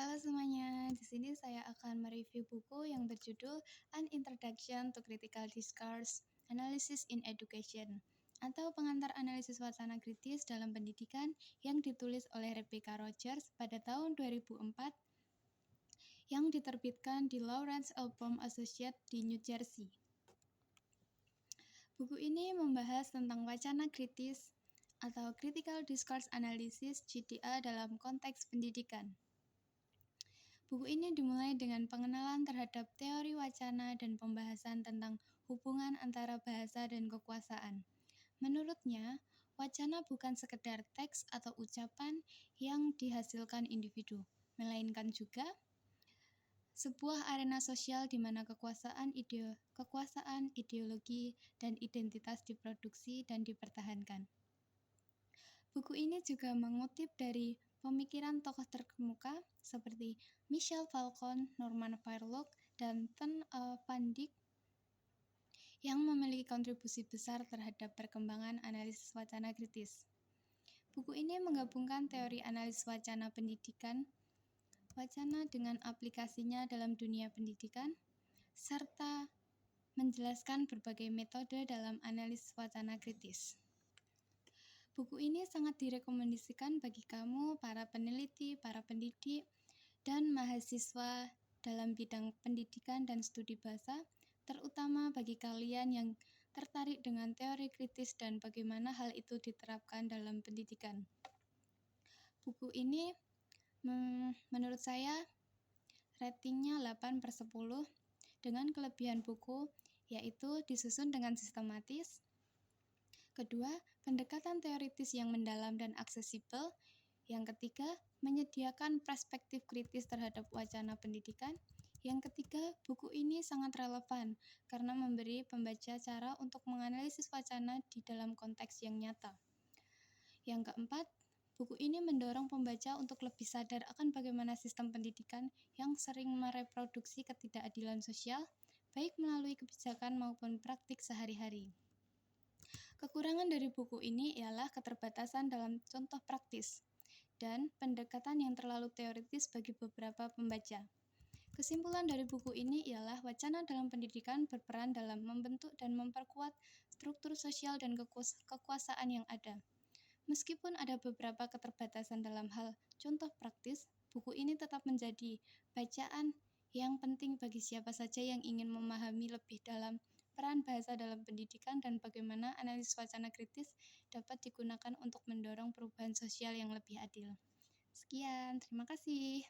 Halo semuanya, di sini saya akan mereview buku yang berjudul An Introduction to Critical Discourse Analysis in Education atau pengantar analisis wacana kritis dalam pendidikan yang ditulis oleh Rebecca Rogers pada tahun 2004 yang diterbitkan di Lawrence Albom Associates di New Jersey. Buku ini membahas tentang wacana kritis atau Critical Discourse Analysis (CDA) dalam konteks pendidikan. Buku ini dimulai dengan pengenalan terhadap teori wacana dan pembahasan tentang hubungan antara bahasa dan kekuasaan. Menurutnya, wacana bukan sekedar teks atau ucapan yang dihasilkan individu, melainkan juga sebuah arena sosial di mana kekuasaan, ideologi, dan identitas diproduksi dan dipertahankan. Buku ini juga mengutip dari pemikiran tokoh terkemuka seperti Michel Falcon, Norman Fairlock, dan Ton van Dijk yang memiliki kontribusi besar terhadap perkembangan analisis wacana kritis. Buku ini menggabungkan teori analisis wacana pendidikan, wacana dengan aplikasinya dalam dunia pendidikan, serta menjelaskan berbagai metode dalam analisis wacana kritis. Buku ini sangat direkomendasikan bagi kamu, para peneliti, para pendidik, dan mahasiswa dalam bidang pendidikan dan studi bahasa, terutama bagi kalian yang tertarik dengan teori kritis dan bagaimana hal itu diterapkan dalam pendidikan. Buku ini menurut saya ratingnya 8/10 dengan kelebihan buku yaitu disusun dengan sistematis. Kedua, pendekatan teoritis yang mendalam dan aksesibel. Yang ketiga, menyediakan perspektif kritis terhadap wacana pendidikan. Yang ketiga, buku ini sangat relevan karena memberi pembaca cara untuk menganalisis wacana di dalam konteks yang nyata. Yang keempat, buku ini mendorong pembaca untuk lebih sadar akan bagaimana sistem pendidikan yang sering mereproduksi ketidakadilan sosial, baik melalui kebijakan maupun praktik sehari-hari. Kekurangan dari buku ini ialah keterbatasan dalam contoh praktis dan pendekatan yang terlalu teoritis bagi beberapa pembaca. Kesimpulan dari buku ini ialah wacana dalam pendidikan berperan dalam membentuk dan memperkuat struktur sosial dan kekuasaan yang ada. Meskipun ada beberapa keterbatasan dalam hal contoh praktis, buku ini tetap menjadi bacaan yang penting bagi siapa saja yang ingin memahami lebih dalam peran bahasa dalam pendidikan dan bagaimana analisis wacana kritis dapat digunakan untuk mendorong perubahan sosial yang lebih adil. Sekian, terima kasih.